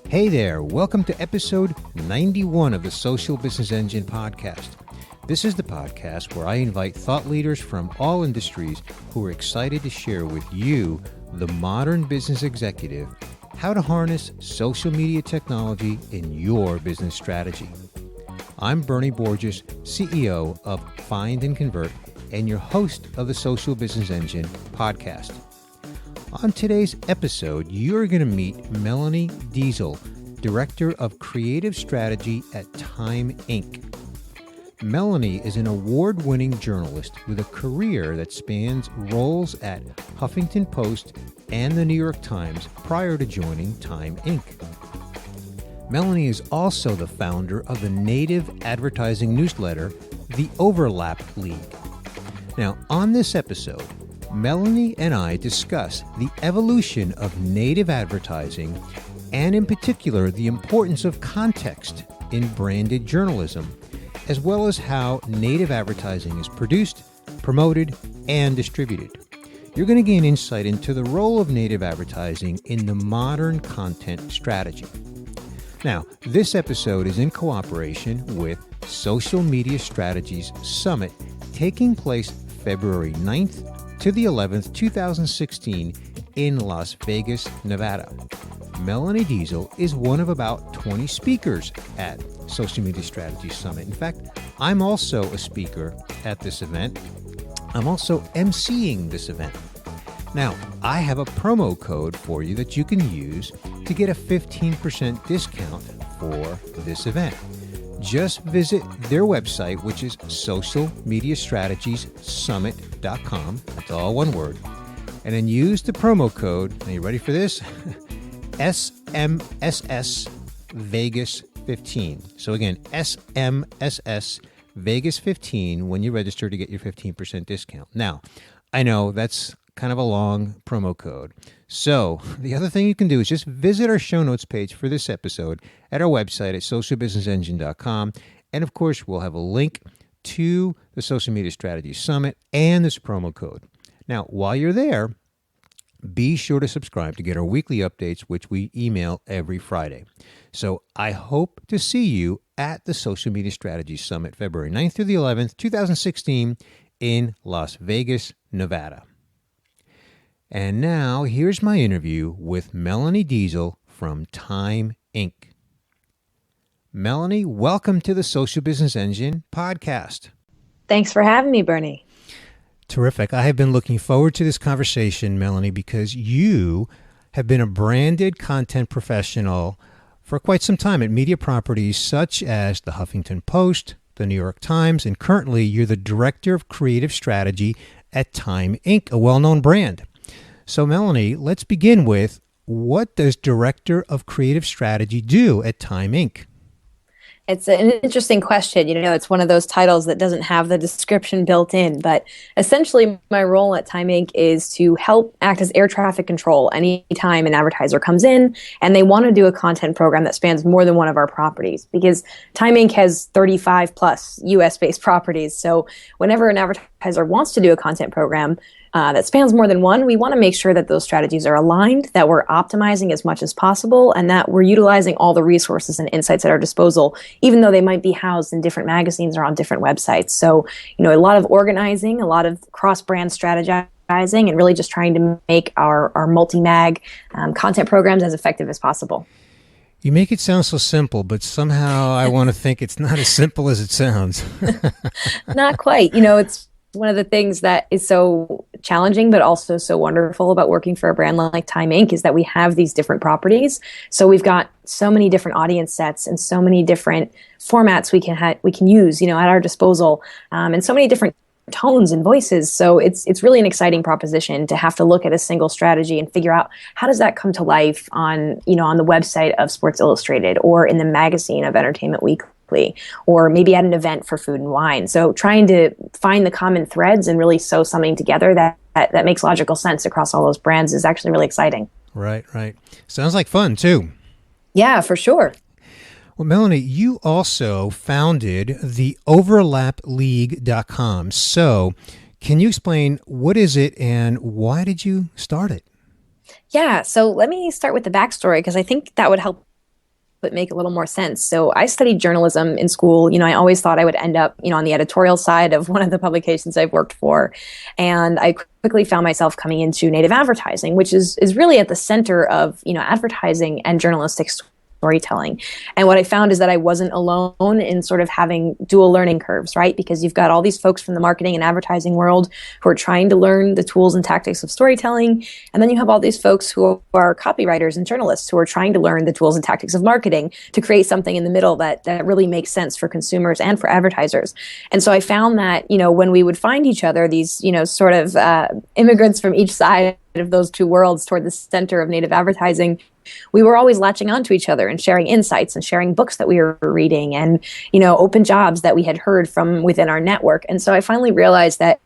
Hey there, welcome to episode 91 of the Social Business Engine podcast. This is the podcast where I invite thought leaders from all industries who are excited to share with you, the modern business executive, how to harness social media technology in your business strategy. I'm Bernie Borges, CEO of Find and Convert, and your host of the Social Business Engine podcast. On today's episode, you're going to meet Melanie Deziel, Director of Creative Strategy at Time Inc. Melanie is an award-winning journalist with a career that spans roles at Huffington Post and the New York Times prior to joining Time Inc. Melanie is also the founder of the native advertising newsletter, The Overlap League. Now, on this episode, Melanie and I discuss the evolution of native advertising and in particular the importance of context in branded journalism, as well as how native advertising is produced, promoted, and distributed. You're going to gain insight into the role of native advertising in the modern content strategy. Now, this episode is in cooperation with Social Media Strategies Summit taking place February 9th to the 11th, 2016 in Las Vegas, Nevada. Melanie Deziel is one of about 20 speakers at Social Media Strategy Summit. In fact, I'm also a speaker at this event. I'm also emceeing this event. Now, I have a promo code for you that you can use to get a 15% discount for this event. Just visit their website, which is socialmediastrategiessummit.com. That's all one word. And then use the promo code, are you ready for this? SMSS Vegas 15. So again, SMSS Vegas 15 when you register to get your 15% discount. Now, I know that's kind of a long promo code. So the other thing you can do is just visit our show notes page for this episode at our website at socialbusinessengine.com. And of course, we'll have a link to the Social Media Strategy Summit and this promo code. Now, while you're there, be sure to subscribe to get our weekly updates, which we email every Friday. So I hope to see you at the Social Media Strategy Summit, February 9th through the 11th, 2016 in Las Vegas, Nevada. And now, here's my interview with Melanie Deziel from Time Inc. Melanie, welcome to the Social Business Engine podcast. Thanks for having me, Bernie. Terrific. I have been looking forward to this conversation, Melanie, because you have been a branded content professional for quite some time at media properties such as the Huffington Post, the New York Times, and currently you're the Director of Creative Strategy at Time Inc., a well-known brand. So, Melanie, let's begin with, what does Director of Creative Strategy do at Time Inc.? It's an interesting question. You know, it's one of those titles that doesn't have the description built in, but essentially my role at Time Inc. is to help act as air traffic control anytime an advertiser comes in and they want to do a content program that spans more than one of our properties, because Time Inc. has 35 plus US-based properties. So whenever an advertiser wants to do a content program, that spans more than one, we want to make sure that those strategies are aligned, that we're optimizing as much as possible, and that we're utilizing all the resources and insights at our disposal, even though they might be housed in different magazines or on different websites. So, you know, a lot of organizing, a lot of cross-brand strategizing, and really just trying to make our multi-mag content programs as effective as possible. You make it sound so simple, but somehow I want to think it's not as simple as it sounds. Not quite. You know, it's one of the things that is so challenging, but also so wonderful about working for a brand like Time Inc. is that we have these different properties. So we've got so many different audience sets and so many different formats we can use, you know, at our disposal, and so many different tones and voices. So it's really an exciting proposition to have to look at a single strategy and figure out how does that come to life on, you know, on the website of Sports Illustrated or in the magazine of Entertainment Weekly, or maybe at an event for Food and Wine. So trying to find the common threads and really sew something together that makes logical sense across all those brands is actually really exciting. Right. Sounds like fun too. Yeah, for sure. Well, Melanie, you also founded the overlapleague.com. So can you explain what is it and why did you start it? Yeah, so let me start with the backstory because I think that would help it make a little more sense. So I studied journalism in school. I always thought I would end up, on the editorial side of one of the publications I've worked for. And I quickly found myself coming into native advertising, which is really at the center of, advertising and journalistic storytelling. And what I found is that I wasn't alone in sort of having dual learning curves, right? Because you've got all these folks from the marketing and advertising world who are trying to learn the tools and tactics of storytelling. And then you have all these folks who are copywriters and journalists who are trying to learn the tools and tactics of marketing to create something in the middle that really makes sense for consumers and for advertisers. And so I found that, when we would find each other, these, sort of immigrants from each side of those two worlds toward the center of native advertising, we were always latching onto each other and sharing insights and sharing books that we were reading and, open jobs that we had heard from within our network. And so I finally realized that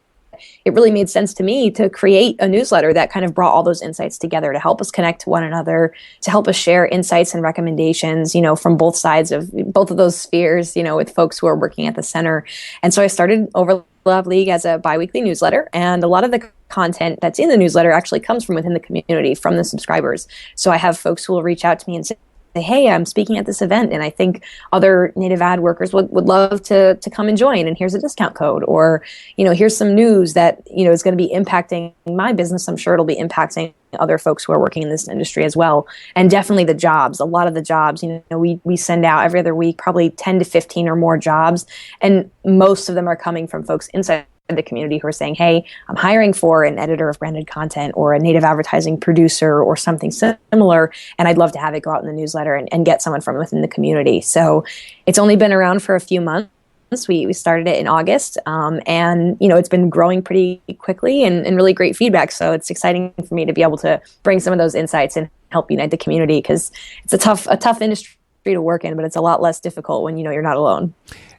it really made sense to me to create a newsletter that kind of brought all those insights together to help us connect to one another, to help us share insights and recommendations, from both sides of both of those spheres, with folks who are working at the center. And so I started Overlap League as a biweekly newsletter, and a lot of the content that's in the newsletter actually comes from within the community, from the subscribers. So I have folks who will reach out to me and say, hey, I'm speaking at this event and I think other native ad workers would love to come and join, and here's a discount code, or here's some news that is going to be impacting my business. I'm sure it'll be impacting other folks who are working in this industry as well. And definitely the jobs, a lot of the jobs, we send out every other week probably 10 to 15 or more jobs, and most of them are coming from folks inside the community who are saying, hey, I'm hiring for an editor of branded content or a native advertising producer or something similar, and I'd love to have it go out in the newsletter and get someone from within the community. So it's only been around for a few months. We started it in August, and it's been growing pretty quickly and really great feedback. So it's exciting for me to be able to bring some of those insights and help unite the community, because it's a tough industry to work in, but it's a lot less difficult when you're not alone.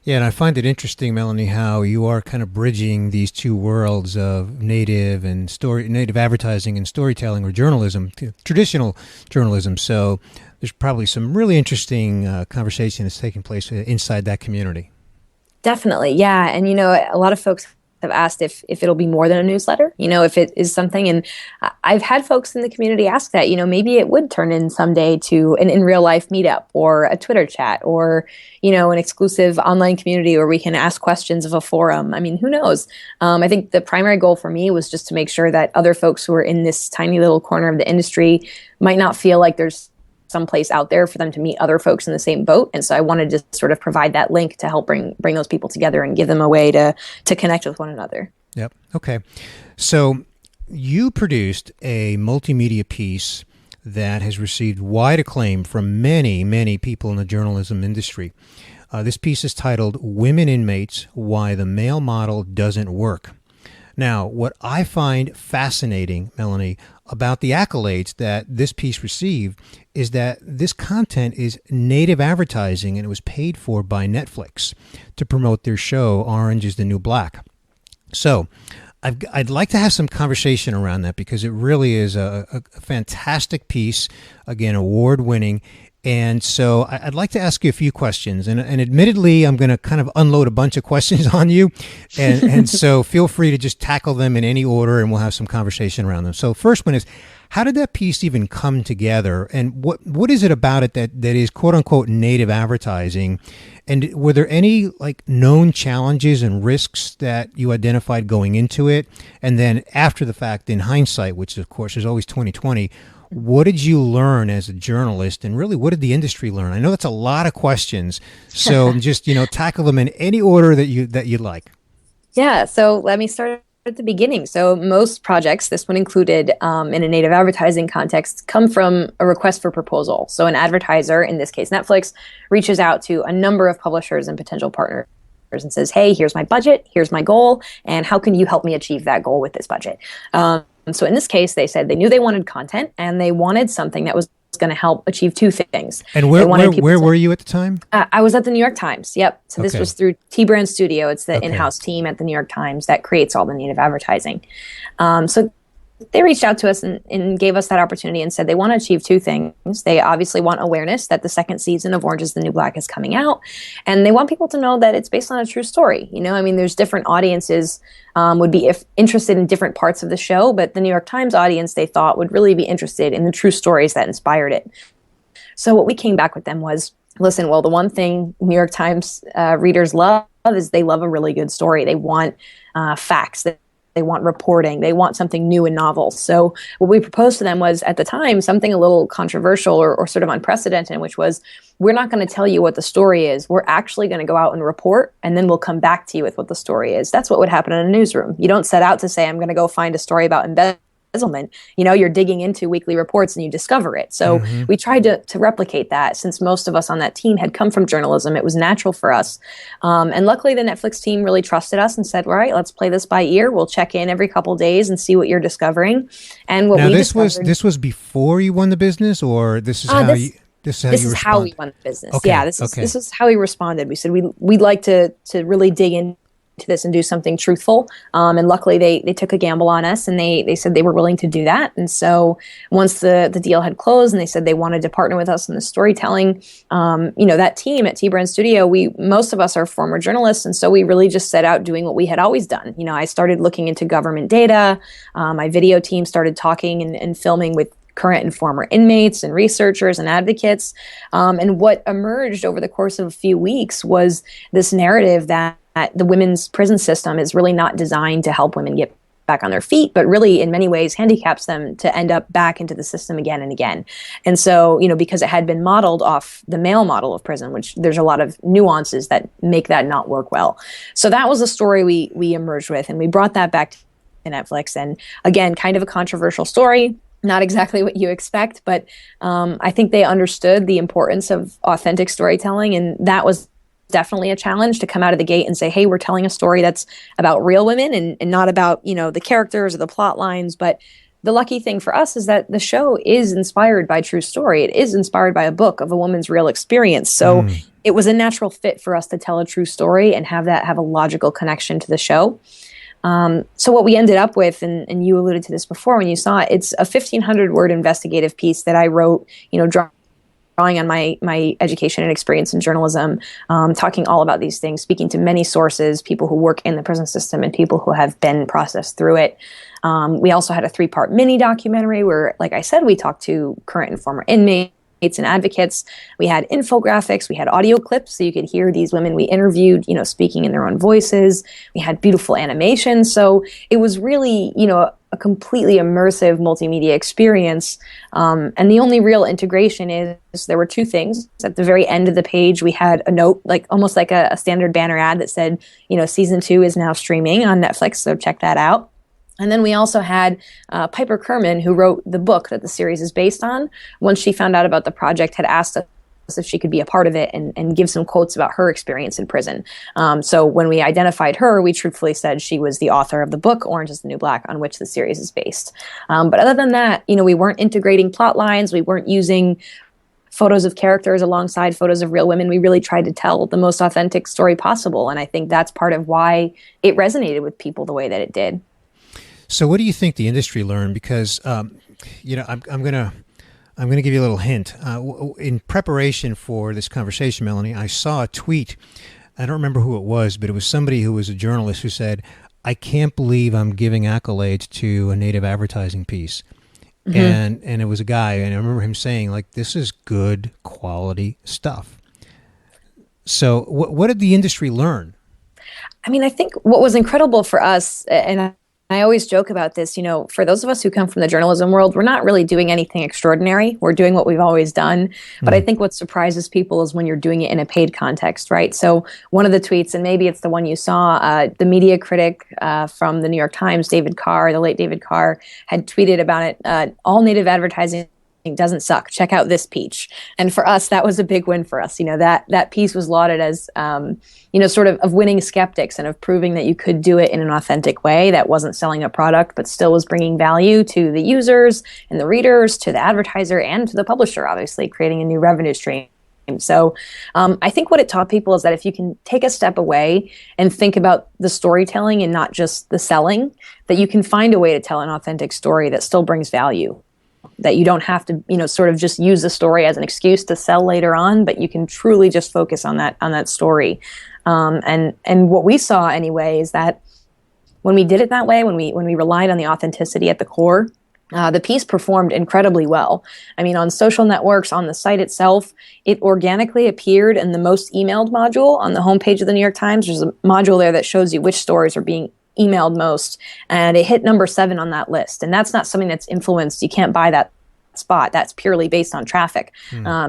Yeah, and I find it interesting, Melanie, how you are kind of bridging these two worlds of native advertising and storytelling, or journalism, traditional journalism. So there's probably some really interesting conversation that's taking place inside that community. Definitely, yeah. And a lot of folks have asked if it'll be more than a newsletter, if it is something. And I've had folks in the community ask that, maybe it would turn in someday to an in real life meetup or a Twitter chat or, an exclusive online community where we can ask questions of a forum. I mean, who knows? I think the primary goal for me was just to make sure that other folks who are in this tiny little corner of the industry might not feel like there's some place out there for them to meet other folks in the same boat. And so I wanted to sort of provide that link to help bring those people together and give them a way to connect with one another. Yep. Okay. So you produced a multimedia piece that has received wide acclaim from many, many people in the journalism industry. This piece is titled Women Inmates: Why the Male Model Doesn't Work. Now, what I find fascinating, Melanie, about the accolades that this piece received is that this content is native advertising, and it was paid for by Netflix to promote their show, Orange is the New Black. So I'd like to have some conversation around that, because it really is a fantastic piece, again, award-winning. And so I'd like to ask you a few questions, and admittedly, I'm going to kind of unload a bunch of questions on you, and so feel free to just tackle them in any order, and we'll have some conversation around them. So first one is, how did that piece even come together, and what is it about it that is quote unquote native advertising, and were there any known challenges and risks that you identified going into it, and then after the fact, in hindsight, which of course is always 2020. What did you learn as a journalist, and really, what did the industry learn? I know that's a lot of questions, so just tackle them in any order that you'd like. Yeah. So let me start at the beginning. So most projects, this one included, in a native advertising context, come from a request for proposal. So an advertiser, in this case Netflix, reaches out to a number of publishers and potential partners and says, "Hey, here's my budget, here's my goal, and how can you help me achieve that goal with this budget?" So in this case, they said they knew they wanted content, and they wanted something that was going to help achieve two things. And where were you at the time? I was at the New York Times. Yep. So this was through T-Brand Studio. It's the in-house team at the New York Times that creates all the native advertising. So they reached out to us and gave us that opportunity and said they want to achieve two things. They obviously want awareness that the second season of Orange is the New Black is coming out, and they want people to know that it's based on a true story. There's different audiences would be interested in different parts of the show, but the New York Times audience, they thought, would really be interested in the true stories that inspired it. So what we came back with them was, listen, well, the one thing New York Times readers love is they love a really good story. They want facts. They want reporting. They want something new and novel. So what we proposed to them was, at the time, something a little controversial or sort of unprecedented, which was, we're not going to tell you what the story is. We're actually going to go out and report, and then we'll come back to you with what the story is. That's what would happen in a newsroom. You don't set out to say, I'm going to go find a story about embezzlement. You're digging into weekly reports and you discover it. So we tried to replicate that. Since most of us on that team had come from journalism, it was natural for us. And luckily, the Netflix team really trusted us and said, all right, let's play this by ear. We'll check in every couple days and see what you're discovering. And what this was before you won the business, or this is how you This is how we won the business. Okay. Yeah, this is how we responded. We said we'd like to really dig into this and do something truthful. And luckily they took a gamble on us, and they said they were willing to do that. And so once the deal had closed and they said they wanted to partner with us in the storytelling, that team at T Brand Studio, most of us are former journalists. And so we really just set out doing what we had always done. I started looking into government data. My video team started talking and filming with current and former inmates and researchers and advocates. And what emerged over the course of a few weeks was this narrative that the women's prison system is really not designed to help women get back on their feet, but really in many ways handicaps them to end up back into the system again and again. And so, because it had been modeled off the male model of prison, which there's a lot of nuances that make that not work well. So that was a story we emerged with, and we brought that back to Netflix. And again, kind of a controversial story. Not exactly what you expect, but I think they understood the importance of authentic storytelling, and that was definitely a challenge to come out of the gate and say, hey, we're telling a story that's about real women and not about, the characters or the plot lines. But the lucky thing for us is that the show is inspired by true story. It is inspired by a book of a woman's real experience. So it was a natural fit for us to tell a true story and have a logical connection to the show. So what we ended up with, and you alluded to this before when you saw it, it's a 1,500-word investigative piece that I wrote, drawing on my education and experience in journalism, talking all about these things, speaking to many sources, people who work in the prison system and people who have been processed through it. We also had a 3-part mini documentary where, like I said, we talked to current and former inmates and advocates. We had infographics, we had audio clips so you could hear these women we interviewed, speaking in their own voices. We had beautiful animation. So it was really, a completely immersive multimedia experience. And the only real integration is there were 2 things. At the very end of the page, we had a note, almost like a standard banner ad that said, season 2 is now streaming on Netflix, so check that out. And then we also had Piper Kerman, who wrote the book that the series is based on. Once she found out about the project, had asked us if she could be a part of it and give some quotes about her experience in prison. So when we identified her, we truthfully said she was the author of the book, Orange is the New Black, on which the series is based. But other than that, we weren't integrating plot lines. We weren't using photos of characters alongside photos of real women. We really tried to tell the most authentic story possible. And I think that's part of why it resonated with people the way that it did. So what do you think the industry learned? Because, I'm going to give you a little hint. In preparation for this conversation, Melanie, I saw a tweet. I don't remember who it was, but it was somebody who was a journalist who said, I can't believe I'm giving accolades to a native advertising piece. And it was a guy, and I remember him saying, this is good quality stuff. So what did the industry learn? I think what was incredible for us, and I always joke about this, for those of us who come from the journalism world, we're not really doing anything extraordinary. We're doing what we've always done. But I think what surprises people is when you're doing it in a paid context, right? So one of the tweets, and maybe it's the one you saw, the media critic from the New York Times, David Carr, the late David Carr, had tweeted about it. All native advertising doesn't suck. Check out this peach. And for us, that was a big win for us. That piece was lauded as, sort of winning skeptics and of proving that you could do it in an authentic way that wasn't selling a product, but still was bringing value to the users and the readers, to the advertiser, and to the publisher, obviously, creating a new revenue stream. So I think what it taught people is that if you can take a step away and think about the storytelling and not just the selling, that you can find a way to tell an authentic story that still brings value. That you don't have to, sort of just use the story as an excuse to sell later on, but you can truly just focus on that story. And what we saw anyway is that when we did it that way, when we relied on the authenticity at the core, The piece performed incredibly well. I mean, on social networks, on the site itself, it organically appeared in the most emailed module on the homepage of the New York Times. There's a module there that shows you which stories are being emailed most, and it hit number 7 on that list. And that's not something that's influenced. You can't buy that spot. That's purely based on traffic.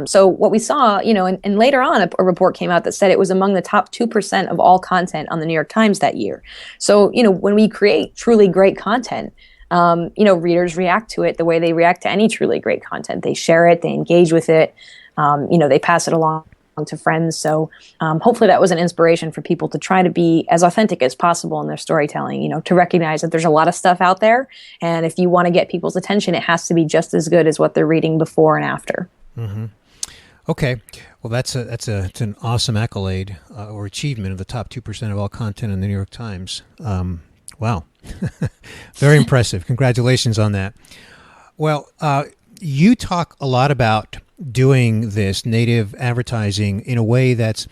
So what we saw, and later on, a report came out that said it was among the top 2% of all content on the New York Times that year. So, when we create truly great content, readers react to it the way they react to any truly great content. They share it, they engage with it, they pass it along to friends. So hopefully that was an inspiration for people to try to be as authentic as possible in their storytelling, to recognize that there's a lot of stuff out there. And if you want to get people's attention, it has to be just as good as what they're reading before and after. Mm-hmm. Okay. Well, that's an awesome accolade or achievement of the top 2% of all content in the New York Times. Wow. Very impressive. Congratulations on that. Well, you talk a lot about doing this native advertising in a way that's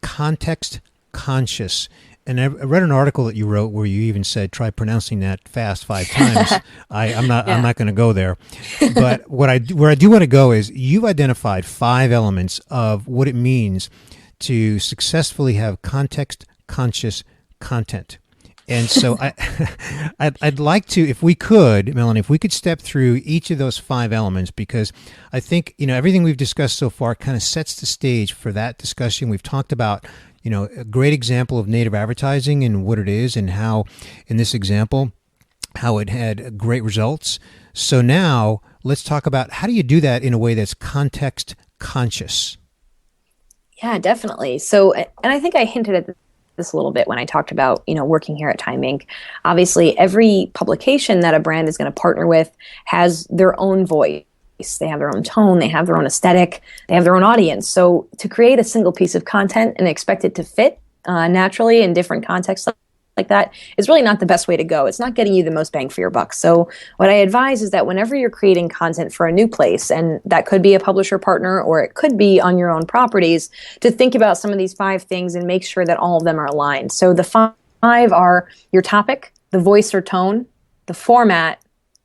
context conscious. And I read an article that you wrote where you even said, try pronouncing that fast 5 times. I'm not going to go there. But where I do want to go is you've identified 5 elements of what it means to successfully have context conscious content. And so I'd like to, if we could, Melanie, if we could step through each of those 5 elements, because I think, everything we've discussed so far kind of sets the stage for that discussion. We've talked about, a great example of native advertising and what it is and how, in this example, how it had great results. So now let's talk about how do you do that in a way that's context conscious? Yeah, definitely. So, and I think I hinted at this a little bit when I talked about, working here at Time Inc. Obviously, every publication that a brand is going to partner with has their own voice. They have their own tone, they have their own aesthetic, they have their own audience. So to create a single piece of content and expect it to fit naturally in different contexts like that is really not the best way to go. It's not getting you the most bang for your buck. So what I advise is that whenever you're creating content for a new place, and that could be a publisher partner or it could be on your own properties, to think about some of these 5 things and make sure that all of them are aligned. So the 5 are your topic, the voice or tone, the format,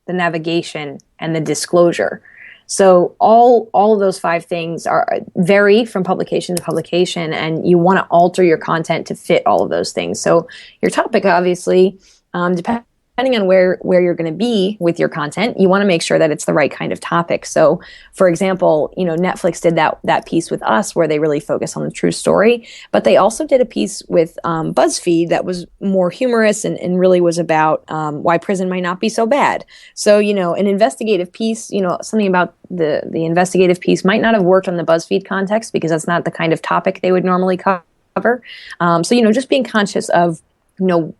the navigation, and the disclosure. So all of those 5 things vary from publication to publication, and you want to alter your content to fit all of those things. So your topic, obviously, depending on where you're going to be with your content, you want to make sure that it's the right kind of topic. So, for example, Netflix did that piece with Us where they really focus on the true story, but they also did a piece with BuzzFeed that was more humorous and really was about why prison might not be so bad. So, an investigative piece, something about the investigative piece might not have worked on the BuzzFeed context because that's not the kind of topic they would normally cover. So, just being conscious of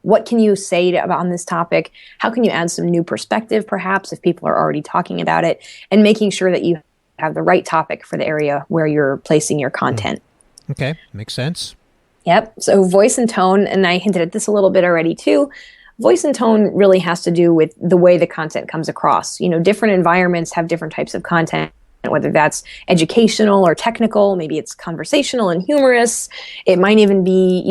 what can you say on this topic? How can you add some new perspective, perhaps, if people are already talking about it, and making sure that you have the right topic for the area where you're placing your content. Okay, makes sense. Yep. So voice and tone, and I hinted at this a little bit already too. Voice and tone really has to do with the way the content comes across. Different environments have different types of content, whether that's educational or technical. Maybe it's conversational and humorous. It might even be,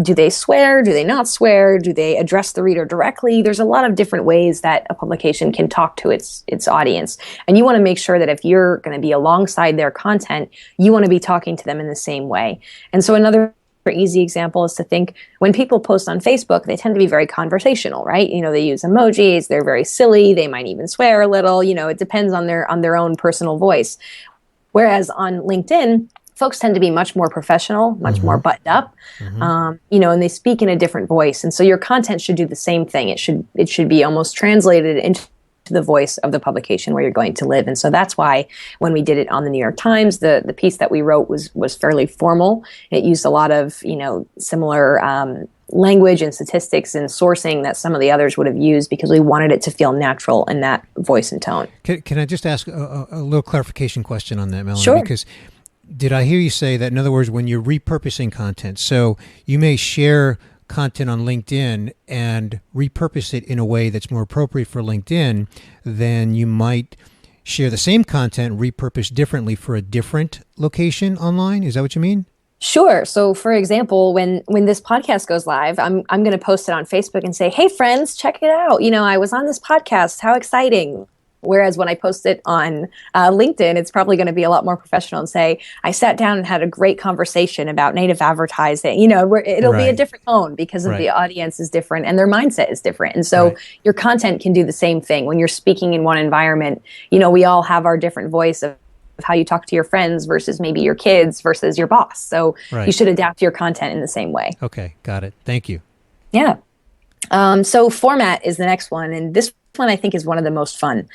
do they swear? Do they not swear? Do they address the reader directly? There's a lot of different ways that a publication can talk to its audience. And you want to make sure that if you're going to be alongside their content, you want to be talking to them in the same way. And so another easy example is to think when people post on Facebook, they tend to be very conversational, right? They use emojis, they're very silly, they might even swear a little, it depends on their own personal voice. Whereas on LinkedIn, folks tend to be much more professional, much more buttoned up, and they speak in a different voice. And so your content should do the same thing. It should be almost translated into the voice of the publication where you're going to live. And so that's why when we did it on the New York Times, the piece that we wrote was fairly formal. It used a lot of, similar language and statistics and sourcing that some of the others would have used because we wanted it to feel natural in that voice and tone. Can I just ask a little clarification question on that, Melanie? Sure. Because did I hear you say that, in other words, when you're repurposing content, so you may share content on LinkedIn and repurpose it in a way that's more appropriate for LinkedIn, then you might share the same content repurposed differently for a different location online? Is that what you mean? Sure. So, for example, when this podcast goes live, I'm going to post it on Facebook and say, "Hey, friends, check it out. I was on this podcast. How exciting!" Whereas when I post it on LinkedIn, it's probably going to be a lot more professional and say, "I sat down and had a great conversation about native advertising." Where it'll be a Right. different tone because of Right. the audience is different and their mindset is different. And so Right. your content can do the same thing when you're speaking in one environment. We all have our different voice of how you talk to your friends versus maybe your kids versus your boss. So you Right. should adapt your content in the same way. Okay. Got it. Thank you. Yeah. So format is the next one. And this one I think is one of the most fun.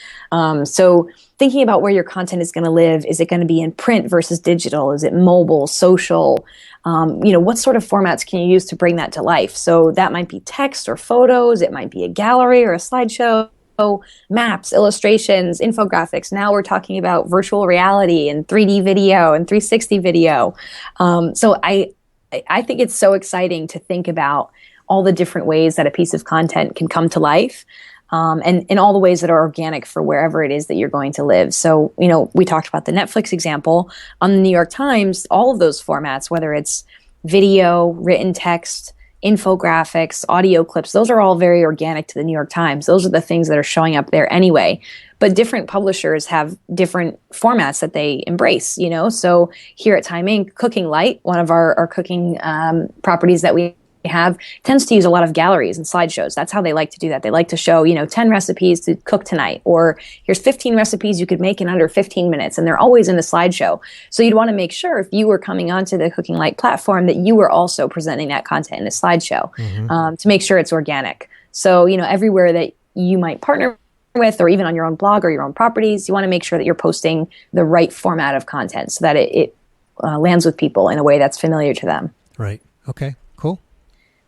So thinking about where your content is going to live, is it going to be in print versus digital? Is it mobile, social? What sort of formats can you use to bring that to life? So that might be text or photos. It might be a gallery or a slideshow. Maps, illustrations, infographics. Now we're talking about virtual reality and 3D video and 360 video. So I think it's so exciting to think about all the different ways that a piece of content can come to life, and in all the ways that are organic for wherever it is that you're going to live. So, we talked about the Netflix example. On the New York Times, all of those formats, whether it's video, written text, infographics, audio clips, those are all very organic to the New York Times. Those are the things that are showing up there anyway. But different publishers have different formats that they embrace, So here at Time Inc., Cooking Light, one of our cooking properties that we have, tends to use a lot of galleries and slideshows. That's how they like to do that. They like to show, 10 recipes to cook tonight, or here's 15 recipes you could make in under 15 minutes. And they're always in the slideshow. So you'd want to make sure if you were coming onto the Cooking Light platform that you were also presenting that content in a slideshow, to make sure it's organic. So, everywhere that you might partner with, or even on your own blog or your own properties, you want to make sure that you're posting the right format of content so that it lands with people in a way that's familiar to them. Right. Okay. Cool.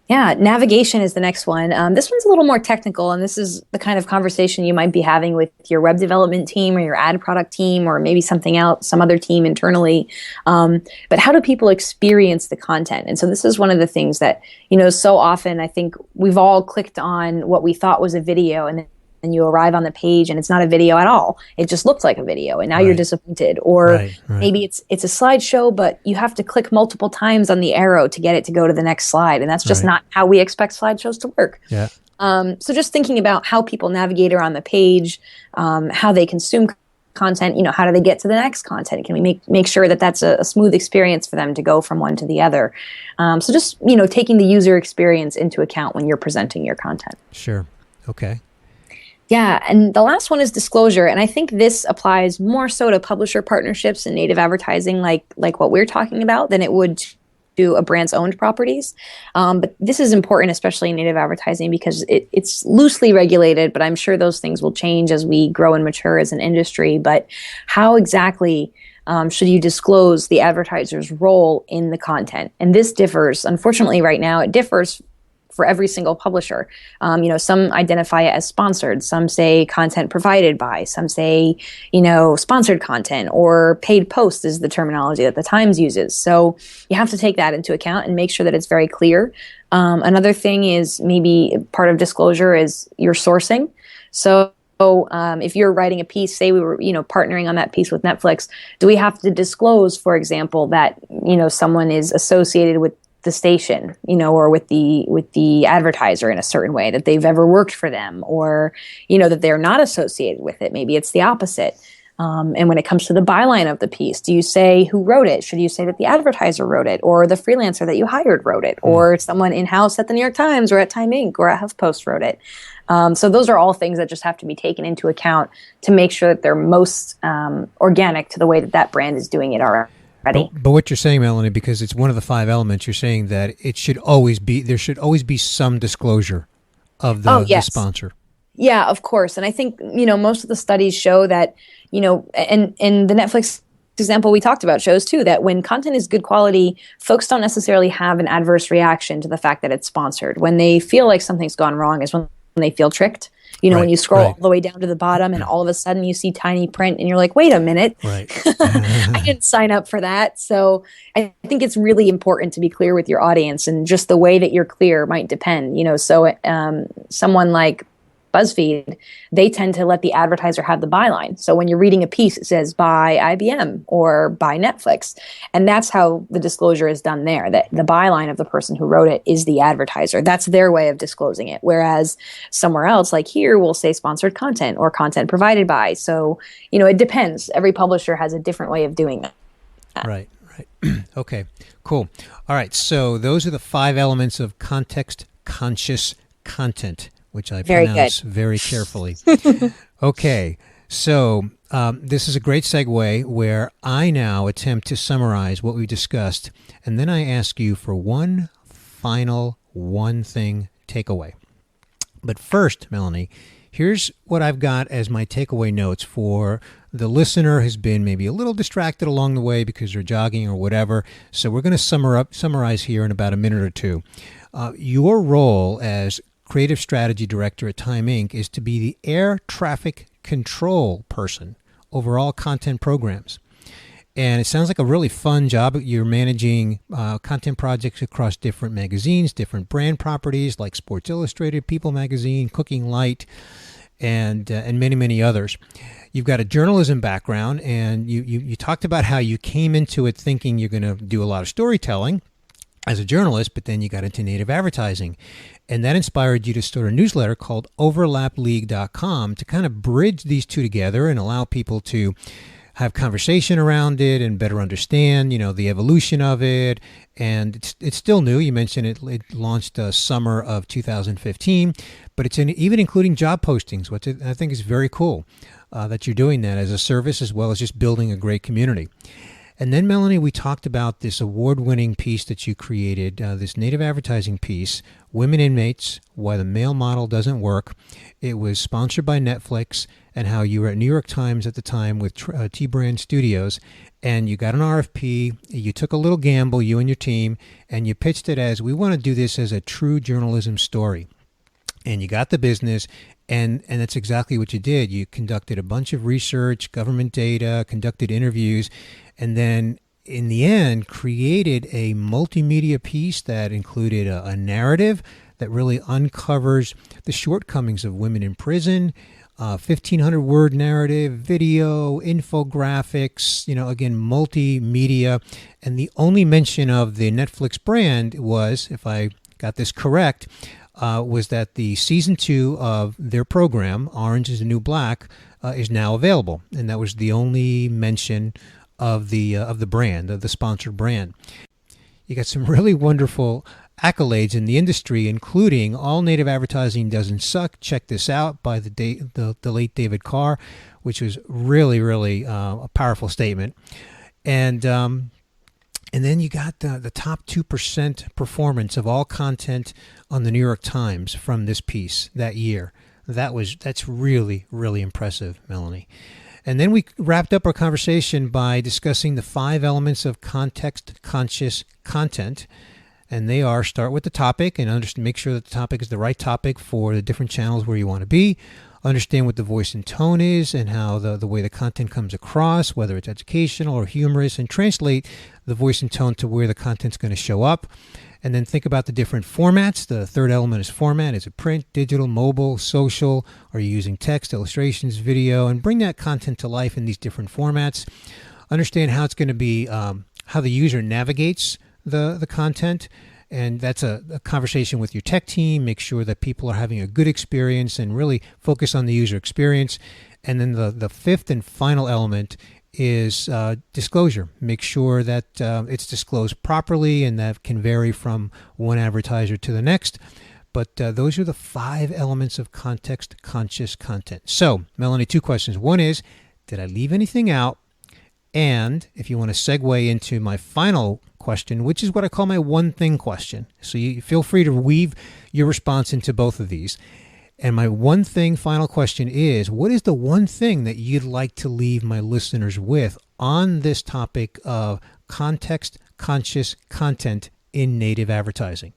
Yeah, navigation is the next one. This one's a little more technical, and this is the kind of conversation you might be having with your web development team or your ad product team, or maybe something else, some other team internally. But how do people experience the content? And so this is one of the things that, so often I think we've all clicked on what we thought was a video, and you arrive on the page and it's not a video at all. It just looks like a video, and now you're disappointed. Or maybe it's a slideshow, but you have to click multiple times on the arrow to get it to go to the next slide, and that's just not how we expect slideshows to work. Yeah. So just thinking about how people navigate around the page, how they consume content, how do they get to the next content? Can we make sure that that's a smooth experience for them to go from one to the other? So just, taking the user experience into account when you're presenting your content. Sure. Okay. Yeah, and the last one is disclosure, and I think this applies more so to publisher partnerships and native advertising, like what we're talking about, than it would to a brand's owned properties. But this is important, especially in native advertising, because it's loosely regulated, but I'm sure those things will change as we grow and mature as an industry. But how exactly should you disclose the advertiser's role in the content? And this differs. Unfortunately, right now, it differs for every single publisher. Some identify it as sponsored, some say content provided by, some say, sponsored content, or paid post is the terminology that the Times uses. So you have to take that into account and make sure that it's very clear. Another thing is maybe part of disclosure is your sourcing. So if you're writing a piece, say we were, partnering on that piece with Netflix, do we have to disclose, for example, that, someone is associated with the station, or with the advertiser in a certain way, that they've ever worked for them, or, that they're not associated with it. Maybe it's the opposite. And when it comes to the byline of the piece, do you say who wrote it? Should you say that the advertiser wrote it, or the freelancer that you hired wrote it, or someone in-house at the New York Times or at Time Inc. or at HuffPost wrote it? So those are all things that just have to be taken into account to make sure that they're most organic to the way that brand is doing it already. But what you're saying, Melanie, because it's one of the 5 elements, you're saying that there should always be some disclosure of the sponsor. Yeah, of course. And I think, most of the studies show that, and the Netflix example we talked about shows too, that when content is good quality, folks don't necessarily have an adverse reaction to the fact that it's sponsored. When they feel like something's gone wrong is when they feel tricked. When you scroll all the way down to the bottom and all of a sudden you see tiny print and you're like, wait a minute, I didn't sign up for that. So I think it's really important to be clear with your audience, and just the way that you're clear might depend, so someone like BuzzFeed, they tend to let the advertiser have the byline. So when you're reading a piece, it says by IBM or by Netflix. And that's how the disclosure is done there, that the byline of the person who wrote it is the advertiser. That's their way of disclosing it. Whereas somewhere else, like here, we'll say sponsored content or content provided by. So, it depends. Every publisher has a different way of doing that. Right. Okay, cool. All right, so those are the 5 elements of context-conscious content, which I pronounce very carefully. Okay, so this is a great segue where I now attempt to summarize what we discussed, and then I ask you for one thing takeaway. But first, Melanie, here's what I've got as my takeaway notes for the listener who's been maybe a little distracted along the way because they're jogging or whatever. So we're going to summarize here in about a minute or two. Your role as Creative Strategy Director at Time Inc. is to be the air traffic control person over all content programs. And it sounds like a really fun job. You're managing content projects across different magazines, different brand properties like Sports Illustrated, People Magazine, Cooking Light, and many, many others. You've got a journalism background, and you talked about how you came into it thinking you're going to do a lot of storytelling as a journalist, but then you got into native advertising. And that inspired you to start a newsletter called overlapleague.com to kind of bridge these two together and allow people to have conversation around it and better understand, the evolution of it. And it's still new. You mentioned it launched summer of 2015, but it's even including job postings, which I think is very cool that you're doing that as a service as well as just building a great community. And then, Melanie, we talked about this award-winning piece that you created, this native advertising piece, Women Inmates, Why the Male Model Doesn't Work. It was sponsored by Netflix, and how you were at New York Times at the time with T-Brand Studios, and you got an RFP. You took a little gamble, you and your team, and you pitched it as, we want to do this as a true journalism story. And you got the business, and that's exactly what you did. You conducted a bunch of research, government data, conducted interviews, and then in the end created a multimedia piece that included a narrative that really uncovers the shortcomings of women in prison, 1,500-word narrative, video, infographics, again, multimedia. And the only mention of the Netflix brand was, if I got this correct, was that the season 2 of their program, Orange is the New Black, is now available. And that was the only mention of the brand, of the sponsored brand. You got some really wonderful accolades in the industry, including All Native Advertising Doesn't Suck. Check this out by the late David Carr, which was really, really a powerful statement. And then you got the top 2% performance of all content on the New York Times from this piece that year. That's really, really impressive, Melanie. And then we wrapped up our conversation by discussing the 5 elements of context-conscious content. And they are: start with the topic and make sure that the topic is the right topic for the different channels where you want to be. Understand what the voice and tone is and how the way the content comes across, whether it's educational or humorous, and translate the voice and tone to where the content's going to show up. And then think about the different formats. The third element is format. Is it print, digital, mobile, social? Are you using text, illustrations, video? And bring that content to life in these different formats. Understand how it's going to be, how the user navigates the content. And that's a conversation with your tech team. Make sure that people are having a good experience and really focus on the user experience. And then the fifth and final element is disclosure. Make sure that it's disclosed properly, and that can vary from one advertiser to the next. But those are the 5 elements of context-conscious content. So, Melanie, 2 questions. One is, did I leave anything out? And if you want to segue into my final question, which is what I call my one thing question. So you feel free to weave your response into both of these. And my one thing final question is, what is the one thing that you'd like to leave my listeners with on this topic of context-conscious content in native advertising?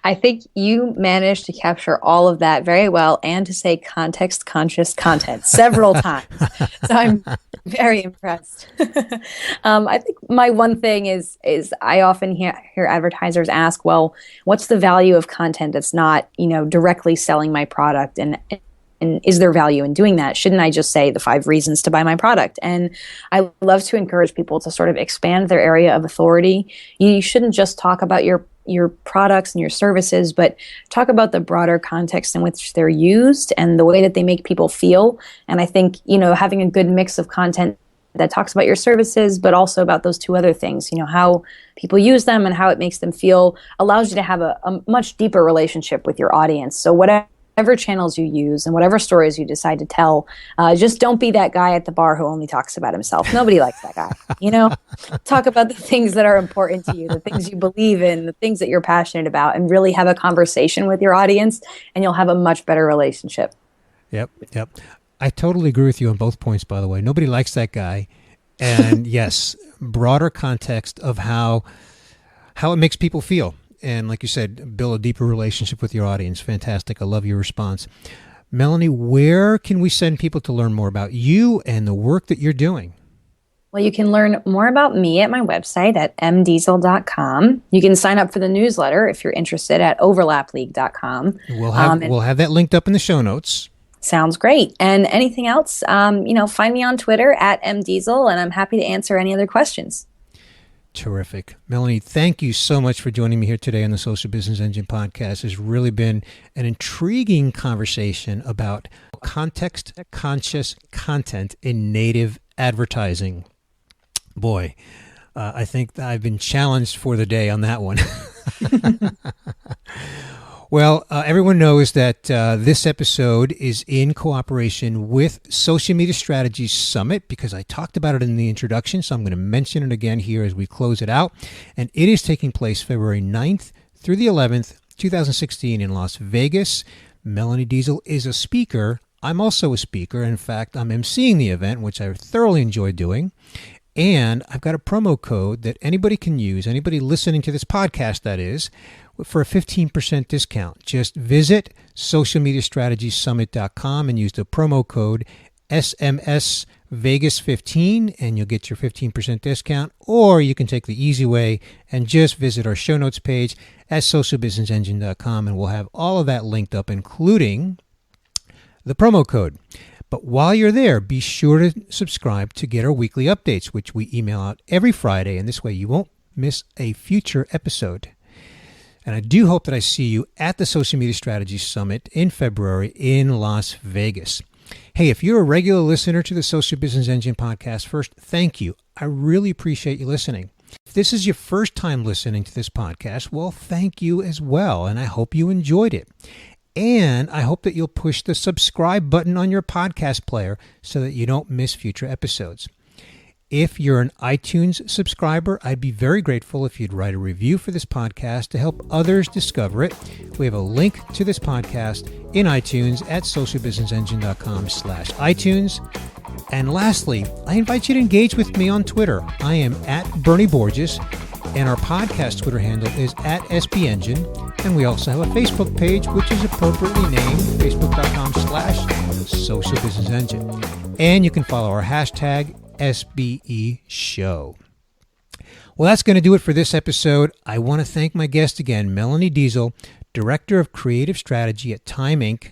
I think you managed to capture all of that very well and to say context conscious content several times. So I'm very impressed. I think my one thing is I often hear advertisers ask, well, what's the value of content that's not, directly selling my product? And is there value in doing that? Shouldn't I just say the 5 reasons to buy my product? And I love to encourage people to sort of expand their area of authority. You shouldn't just talk about your products and your services, but talk about the broader context in which they're used and the way that they make people feel. And I think, having a good mix of content that talks about your services, but also about those 2 other things, how people use them and how it makes them feel, allows you to have a much deeper relationship with your audience. So whatever channels you use and whatever stories you decide to tell, just don't be that guy at the bar who only talks about himself. Nobody likes that guy. Talk about the things that are important to you, the things you believe in, the things that you're passionate about, and really have a conversation with your audience, and you'll have a much better relationship. Yep. I totally agree with you on both points, by the way. Nobody likes that guy. And yes, broader context of how it makes people feel. And like you said, build a deeper relationship with your audience. Fantastic. I love your response. Melanie, where can we send people to learn more about you and the work that you're doing? Well, you can learn more about me at my website at mdeziel.com. You can sign up for the newsletter if you're interested at overlapleague.com. We'll have that linked up in the show notes. Sounds great. And anything else, find me on Twitter at mdeziel, and I'm happy to answer any other questions. Terrific. Melanie, thank you so much for joining me here today on the Social Business Engine podcast. It's really been an intriguing conversation about context-conscious content in native advertising. Boy, I think I've been challenged for the day on that one. Well, everyone knows that this episode is in cooperation with Social Media Strategies Summit because I talked about it in the introduction, so I'm going to mention it again here as we close it out. And it is taking place February 9th through the 11th, 2016 in Las Vegas. Melanie Deziel is a speaker. I'm also a speaker. In fact, I'm emceeing the event, which I thoroughly enjoy doing. And I've got a promo code that anybody can use, anybody listening to this podcast, that is, for a 15% discount. Just visit socialmediastrategiessummit.com and use the promo code SMSVegas15 and you'll get your 15% discount. Or you can take the easy way and just visit our show notes page at socialbusinessengine.com and we'll have all of that linked up, including the promo code. But while you're there, be sure to subscribe to get our weekly updates, which we email out every Friday, and this way you won't miss a future episode. And I do hope that I see you at the Social Media Strategies Summit in February in Las Vegas. Hey, if you're a regular listener to the Social Business Engine podcast, first, thank you. I really appreciate you listening. If this is your first time listening to this podcast, well, thank you as well, and I hope you enjoyed it. And I hope that you'll push the subscribe button on your podcast player so that you don't miss future episodes. If you're an iTunes subscriber, I'd be very grateful if you'd write a review for this podcast to help others discover it. We have a link to this podcast in iTunes at socialbusinessengine.com/iTunes. And lastly, I invite you to engage with me on Twitter. I am at Bernie Borges, and our podcast Twitter handle is at SBEngine. And we also have a Facebook page, which is appropriately named facebook.com/socialbusinessengine. And you can follow our hashtag SBE Show. Well, that's going to do it for this episode. I want to thank my guest again, Melanie Deziel, Director of Creative Strategy at Time Inc.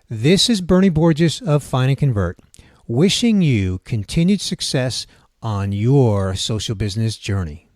This is Bernie Borges of Find and Convert, wishing you continued success on your social business journey.